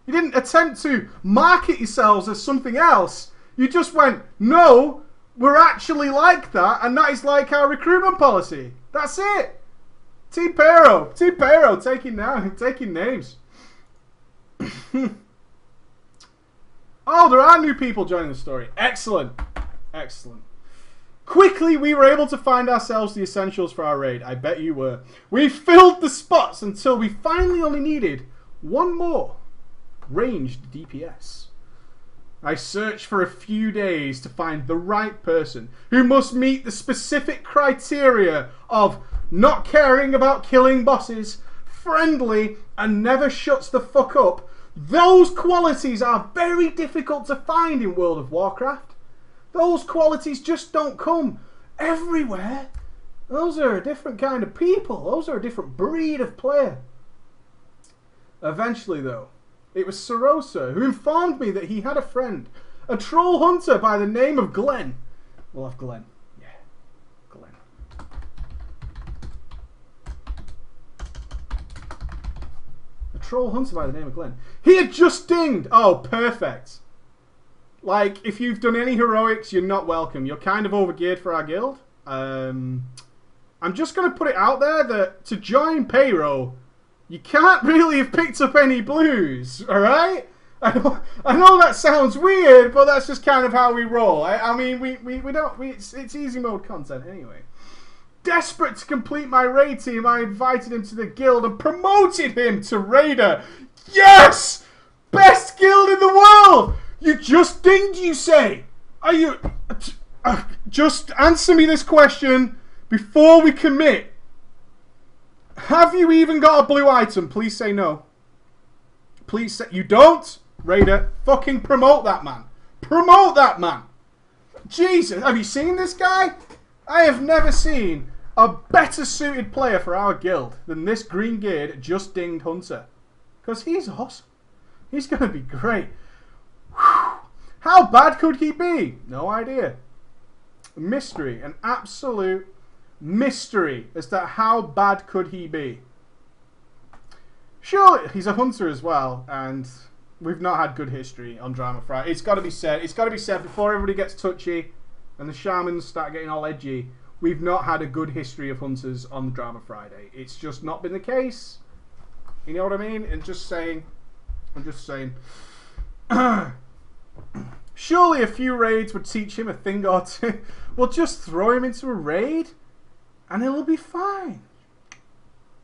You didn't attempt to market yourselves as something else. You just went, no, we're actually like that, and that is like our recruitment policy. That's it. Team Payro, taking names. Oh, there are new people joining the story. Excellent. Quickly, we were able to find ourselves the essentials for our raid. I bet you were. We filled the spots until we finally only needed one more ranged DPS. I searched for a few days to find the right person who must meet the specific criteria of not caring about killing bosses, friendly, and never shuts the fuck up. Those qualities are very difficult to find in World of Warcraft. Those qualities just don't come everywhere. Those are a different kind of people. Those are a different breed of player. Eventually, though, it was Sarosa who informed me that he had a friend, a troll hunter by the name of Glenn. We'll have Glenn. Yeah, Glenn. A troll hunter by the name of Glenn. He had just dinged. Oh, perfect. Like, if you've done any heroics, you're not welcome. You're kind of overgeared for our guild. I'm just going to put it out there that to join Payro, you can't really have picked up any blues, alright? I know that sounds weird, but that's just kind of how we roll. I mean, it's easy mode content anyway. Desperate to complete my raid team, I invited him to the guild and promoted him to raider. Yes! Best guild in the world! You just dinged, you say? Are you... just answer me this question before we commit. Have you even got a blue item? Please say no. Please say... You don't? Raider, fucking promote that man. Promote that man. Jesus, have you seen this guy? I have never seen a better suited player for our guild than this green-geared, just dinged hunter. Because he's awesome. He's going to be great. Whew. How bad could he be? No idea. Mystery. An absolute mystery as to how bad could he be. Surely, he's a hunter as well, and We've not had good history on Drama Friday. It's got to be said. It's got to be said before everybody gets touchy and the shamans start getting all edgy. We've not had a good history of hunters on the Drama Friday. It's just not been the case. You know what I mean? And just saying. I'm just saying. Surely a few raids would teach him a thing or two. We'll just throw him into a raid and it'll be fine.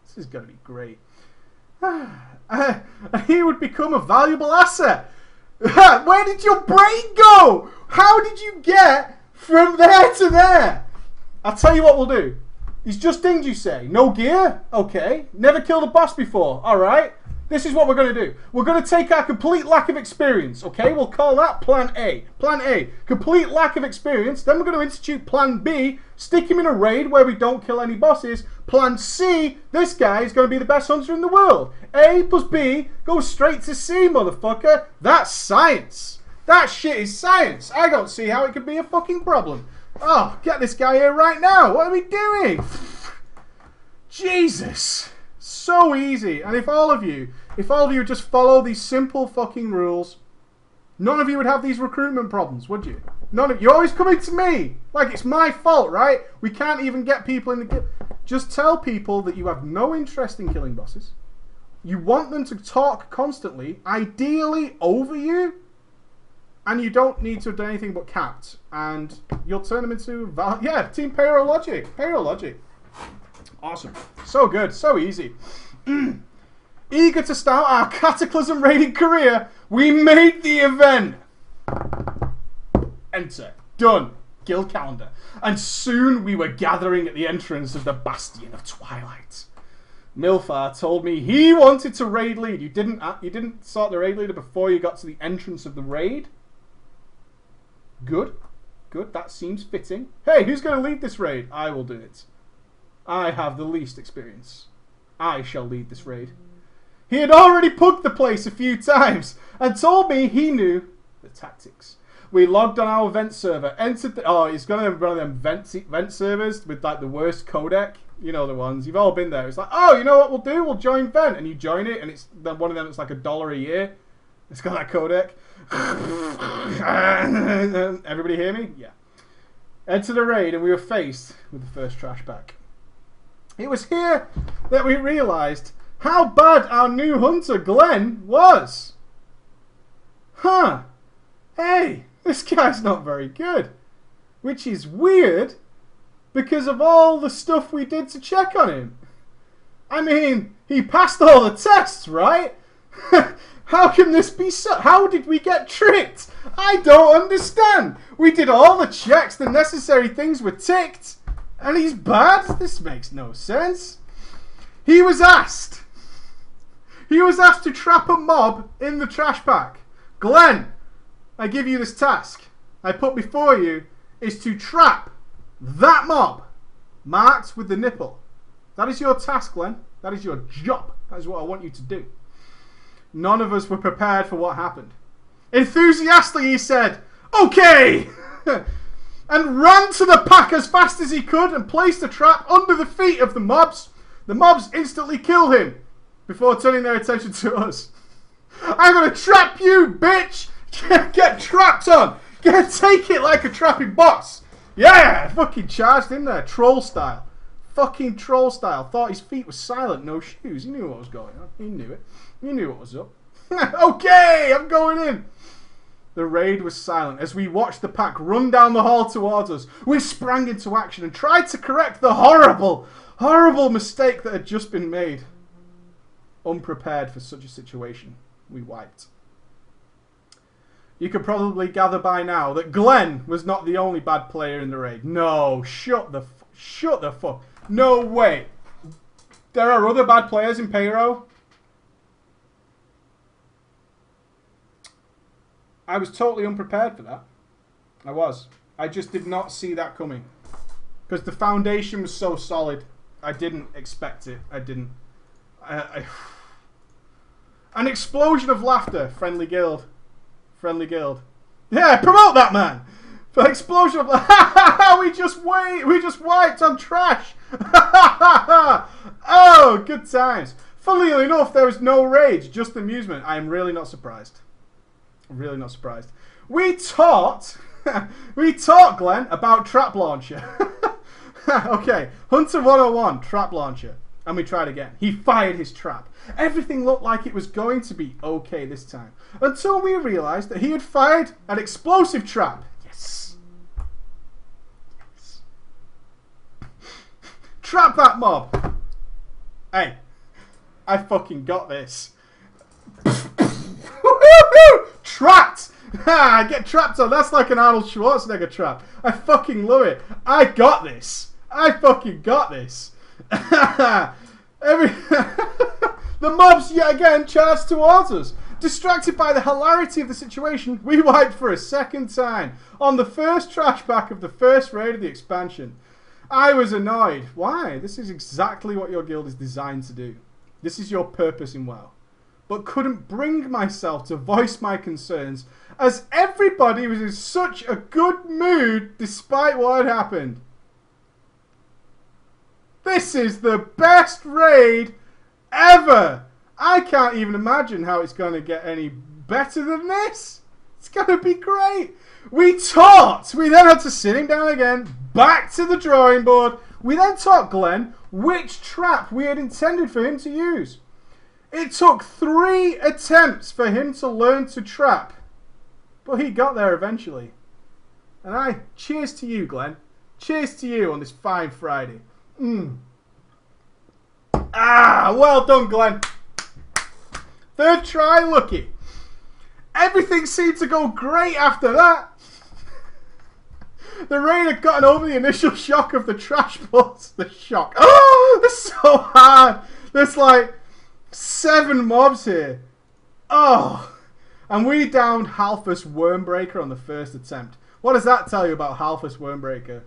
This is going to be great. He would become a valuable asset. Where did your brain go? How did you get from there to there? I'll tell you what we'll do. He's just dinged, you say. No gear? Okay. Never killed a boss before. Alright. This is what we're going to do. We're going to take our complete lack of experience. Okay? We'll call that Plan A. Plan A. Complete lack of experience. Then we're going to institute Plan B. Stick him in a raid where we don't kill any bosses. Plan C. This guy is going to be the best hunter in the world. A plus B goes straight to C, motherfucker. That's science. That shit is science. I don't see how it could be a fucking problem. Oh, get this guy here right now. What are we doing? Jesus. So easy. And if all of you just follow these simple fucking rules, none of you would have these recruitment problems, would you? None of you. You're always coming to me. Like it's my fault, right? We can't even get people in the guild. Just tell people that you have no interest in killing bosses. You want them to talk constantly, ideally over you. And you don't need to have done anything but capped. And you'll turn them into... Team Payroll Logic. Payroll Logic. Awesome. So good. So easy. Eager to start our Cataclysm raiding career, we made the event. Enter. Done. Guild calendar. And soon we were gathering at the entrance of the Bastion of Twilight. Milfar told me he wanted to raid lead. You didn't sort the raid leader before you got to the entrance of the raid? Good. Good. That seems fitting. Hey, who's going to lead this raid? I will do it. I have the least experience. I shall lead this raid. He had already pugged the place a few times and told me he knew the tactics. We logged on our vent server, entered the... Oh, it's going to be one of them vent servers with like the worst codec. You know the ones. You've all been there. It's like, oh, you know what we'll do? We'll join vent. And you join it and it's one of them that's like $1 a year. It's got that codec. Everybody hear me? Yeah. Entered the raid and we were faced with the first trash pack. It was here that we realised how bad our new hunter Glenn was. Huh. Hey, this guy's not very good. Which is weird because of all the stuff we did to check on him. I mean, he passed all the tests, right? How can this be so? How did we get tricked? I don't understand. We did all the checks, the necessary things were ticked. And he's bad? This makes no sense. He was asked to trap a mob in the trash pack. Glenn, I give you this task. I put before you is to trap that mob marked with the nipple. That is your task, Glenn. That is your job. That is what I want you to do. None of us were prepared for what happened. Enthusiastically, he said, okay! And ran to the pack as fast as he could and placed a trap under the feet of the mobs. The mobs instantly kill him before turning their attention to us. I'm going to trap you, bitch! Get trapped on! Take it like a trapping boss! Yeah! Fucking charged in there, troll style. Fucking troll style. Thought his feet were silent, no shoes. He knew what was going on. He knew it. He knew what was up. Okay, I'm going in. The raid was silent as we watched the pack run down the hall towards us. We sprang into action and tried to correct the horrible, horrible mistake that had just been made. Unprepared for such a situation, we wiped. You could probably gather by now that Glenn was not the only bad player in the raid. No, shut the fuck. No way. There are other bad players in Payro. I was totally unprepared for that. I was. I just did not see that coming. Because the foundation was so solid. I didn't expect it. I didn't. An explosion of laughter. Friendly guild. Friendly guild. Yeah, promote that, man. For explosion of laughter. we just wiped on trash. Oh, good times. Funnily enough, there was no rage, just amusement. I am really not surprised. Really not surprised. We taught Glenn about trap launcher. Okay, Hunter 101, trap launcher. And we tried again. He fired his trap. Everything looked like it was going to be okay this time. Until we realised that he had fired an explosive trap. Yes. Yes. Trap that mob. Hey, I fucking got this. Trapped! I get trapped on. That's like an Arnold Schwarzenegger trap. I fucking love it. I got this. I fucking got this. The mobs yet again charged towards us. Distracted by the hilarity of the situation, we wiped for a second time on the first trash pack of the first raid of the expansion. I was annoyed. Why? This is exactly what your guild is designed to do. This is your purpose in WoW. But couldn't bring myself to voice my concerns as everybody was in such a good mood despite what had happened. This is the best raid ever. I can't even imagine how it's going to get any better than this. It's going to be great. We taught. We then had to sit him down again, back to the drawing board. We then taught Glenn which trap we had intended for him to use. It took 3 attempts for him to learn to trap. But he got there eventually. And cheers to you, Glenn. Cheers to you on this fine Friday. Well done, Glenn. 3rd try, lucky. Everything seemed to go great after that. The raid had gotten over the initial shock of the trash balls. The shock. Oh, it's so hard. There's like 7 mobs here. Oh. And we downed Halfus Wormbreaker on the first attempt. What does that tell you about Halfus Wormbreaker?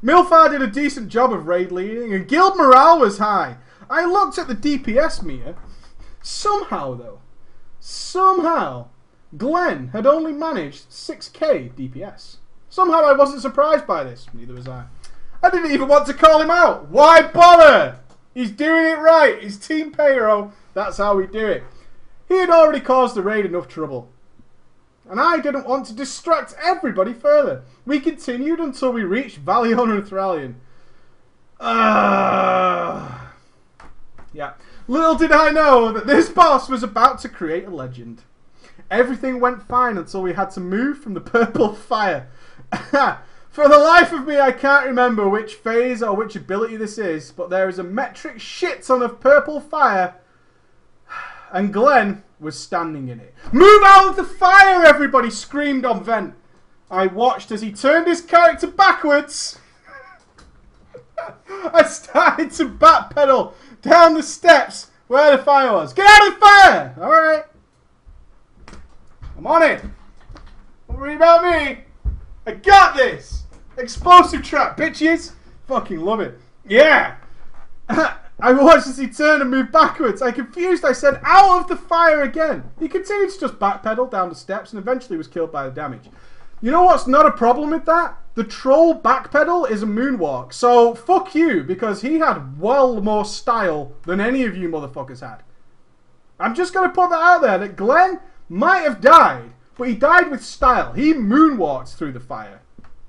Milfar did a decent job of raid leading and guild morale was high. I looked at the DPS meter. Somehow, Glenn had only managed 6k DPS. Somehow I wasn't surprised by this. Neither was I. I didn't even want to call him out. Why bother? He's doing it right. He's Team Payro. That's how we do it. He had already caused the raid enough trouble. And I didn't want to distract everybody further. We continued until we reached Valion and Thralion. Yeah. Little did I know that this boss was about to create a legend. Everything went fine until we had to move from the purple fire. For the life of me, I can't remember which phase or which ability this is, but there is a metric shit ton of purple fire, and Glenn was standing in it. Move out of the fire, everybody screamed on Vent. I watched as he turned his character backwards. I started to backpedal down the steps where the fire was. Get out of the fire! Alright. I'm on it. Don't worry about me. I got this. Explosive trap, bitches. Fucking love it. Yeah. I watched as he turned and moved backwards. I confused. I said, out of the fire again. He continued to just backpedal down the steps and eventually was killed by the damage. You know what's not a problem with that? The troll backpedal is a moonwalk. So, fuck you, because he had well more style than any of you motherfuckers had. I'm just going to put that out there, that Glenn might have died, but he died with style. He moonwalked through the fire.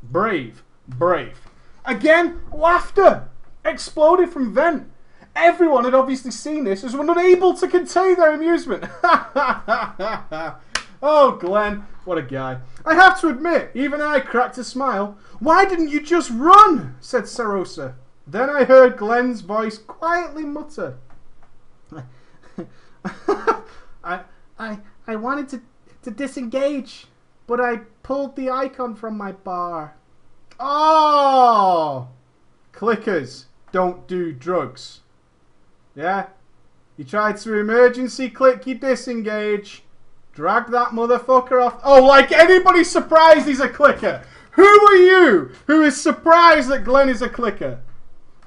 Brave. Brave. Again, laughter exploded from Vent. Everyone had obviously seen this and was unable to contain their amusement. Oh, Glenn, what a guy. I have to admit, even I cracked a smile. Why didn't you just run? Said Sarosa. Then I heard Glenn's voice quietly mutter. I wanted to disengage, but I pulled the icon from my bar. Oh! Clickers don't do drugs. Yeah? You tried to emergency click your disengage. Drag that motherfucker off. Oh, like anybody's surprised he's a clicker. Who are you who is surprised that Glenn is a clicker?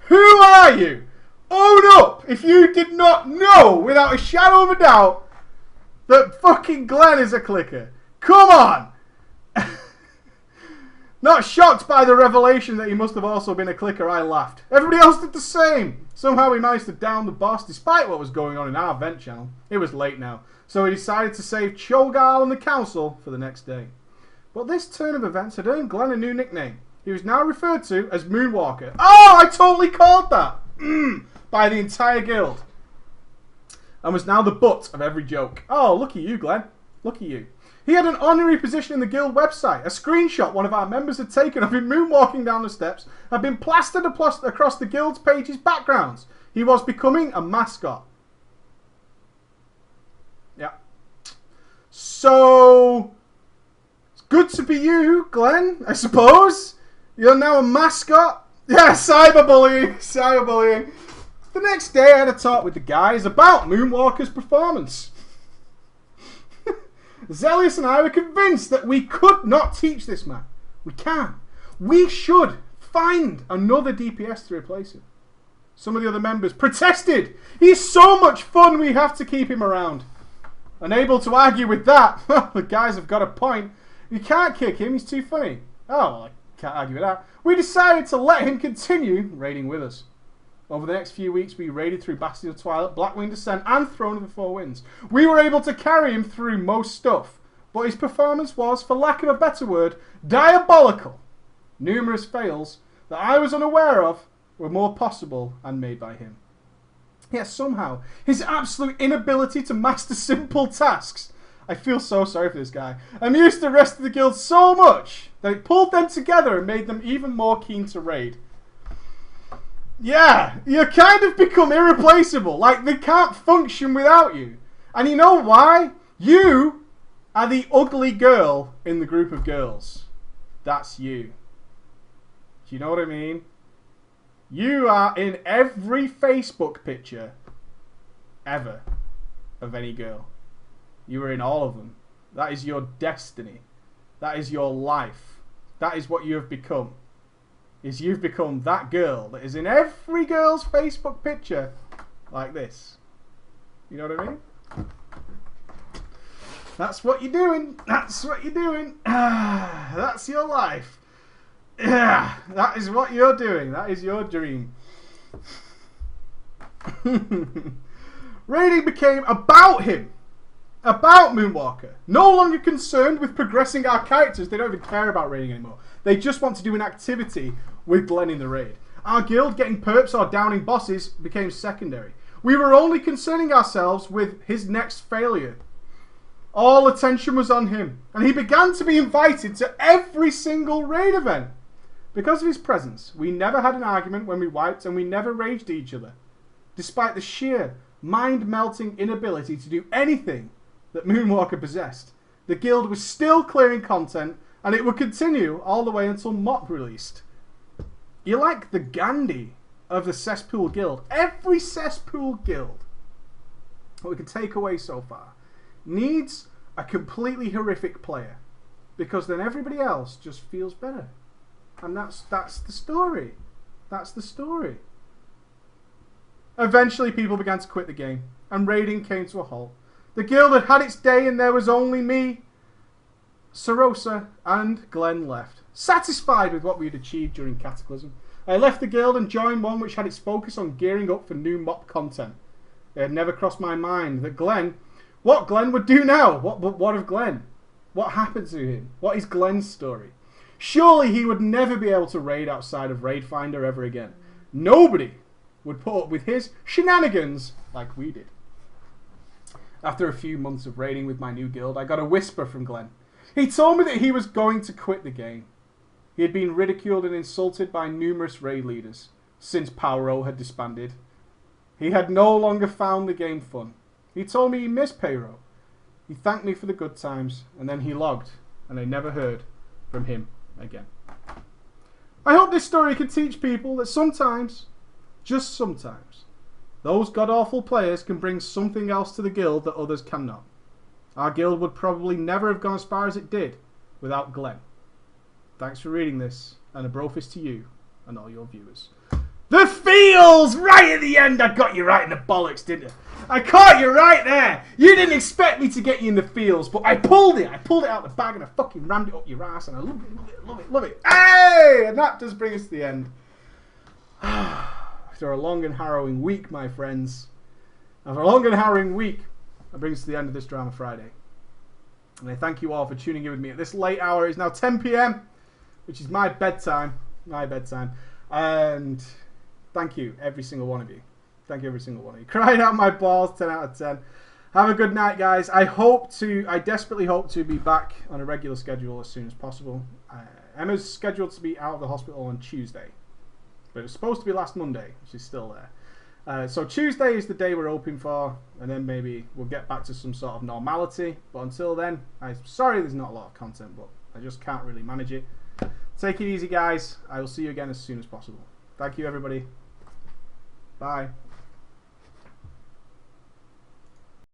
Who are you? Own up if you did not know without a shadow of a doubt that fucking Glenn is a clicker. Come on! Not shocked by the revelation that he must have also been a clicker, I laughed. Everybody else did the same. Somehow we managed to down the boss despite what was going on in our vent channel. It was late now, so he decided to save Cho'Gall and the council for the next day. But this turn of events had earned Glenn a new nickname. He was now referred to as Moonwalker. Oh, I totally called that! By the entire guild. And was now the butt of every joke. Oh, look at you, Glenn. Look at you. He had an honorary position in the guild website. A screenshot one of our members had taken of him moonwalking down the steps had been plastered across the guild's page's backgrounds. He was becoming a mascot. Yeah. So, it's good to be you, Glenn, I suppose. You're now a mascot. Yeah, cyberbullying. Cyberbullying. The next day I had a talk with the guys about Moonwalker's performance. Zelius and I were convinced that we could not teach this man. We can. We should find another DPS to replace him. Some of the other members protested. He's so much fun, we have to keep him around. Unable to argue with that, the guys have got a point. You can't kick him, he's too funny. Oh, well, I can't argue with that. We decided to let him continue raiding with us. Over the next few weeks, we raided through Bastion of Twilight, Blackwing Descent, and Throne of the Four Winds. We were able to carry him through most stuff, but his performance was, for lack of a better word, diabolical. Numerous fails that I was unaware of were more possible and made by him. Yet somehow, his absolute inability to master simple tasks, I feel so sorry for this guy, amused the rest of the guild so much that it pulled them together and made them even more keen to raid. Yeah, you kind of become irreplaceable. Like, they can't function without you. And you know why? You are the ugly girl in the group of girls. That's you. Do you know what I mean? You are in every Facebook picture ever of any girl. You are in all of them. That is your destiny. That is your life. That is what you have become. Is you've become that girl that is in every girl's Facebook picture like this. You know what I mean? That's what you're doing. That's what you're doing. That's your life. Yeah, that is what you're doing. That is your dream. Raiding became about him. About Moonwalker. No longer concerned with progressing our characters. They don't even care about raiding anymore. They just want to do an activity with Glenn in the raid. Our guild getting perps or downing bosses became secondary. We were only concerning ourselves with his next failure. All attention was on him, and he began to be invited to every single raid event. Because of his presence, we never had an argument when we wiped, and we never raged at each other. Despite the sheer, mind-melting inability to do anything that Moonwalker possessed, the guild was still clearing content, and it would continue all the way until Mop released. You're like the Gandhi of the Cesspool Guild. Every Cesspool Guild that we can take away so far needs a completely horrific player, because then everybody else just feels better. And that's the story. That's the story. Eventually people began to quit the game, and raiding came to a halt. The guild had had its day, and there was only me, Sarosa, and Glenn left. Satisfied with what we had achieved during Cataclysm, I left the guild and joined one which had its focus on gearing up for new Mop content. It had never crossed my mind that what Glenn would do now. What of Glenn? What happened to him? What is Glenn's story? Surely he would never be able to raid outside of Raid Finder ever again. Nobody would put up with his shenanigans like we did. After a few months of raiding with my new guild, I got a whisper from Glenn. He told me that he was going to quit the game. He had been ridiculed and insulted by numerous raid leaders since Power had disbanded. He had no longer found the game fun. He told me he missed Payro. He thanked me for the good times, and then he logged, and I never heard from him again. I hope this story can teach people that sometimes, just sometimes, those god-awful players can bring something else to the guild that others cannot. Our guild would probably never have gone as far as it did without Glenn. Thanks for reading this, and a brofist to you and all your viewers. The feels! Right at the end, I got you right in the bollocks, didn't I? I caught you right there! You didn't expect me to get you in the feels, but I pulled it! I pulled it out of the bag and I fucking rammed it up your ass, and I love it, love it, love it, love it. Hey! And that does bring us to the end. After a long and harrowing week, my friends. After a long and harrowing week, that brings us to the end of this Drama Friday. And I thank you all for tuning in with me at this late hour. It's now 10 p.m, which is my bedtime. And thank you, every single one of you. Thank you, every single one of you. Crying out my balls, 10 out of 10. Have a good night, guys. I desperately hope to be back on a regular schedule as soon as possible. Emma's scheduled to be out of the hospital on Tuesday, but it was supposed to be last Monday. She's still there. So Tuesday is the day we're hoping for, and then maybe we'll get back to some sort of normality. But until then, I'm sorry there's not a lot of content, but I just can't really manage it. Take it easy, guys. I will see you again as soon as possible. Thank you, everybody. Bye.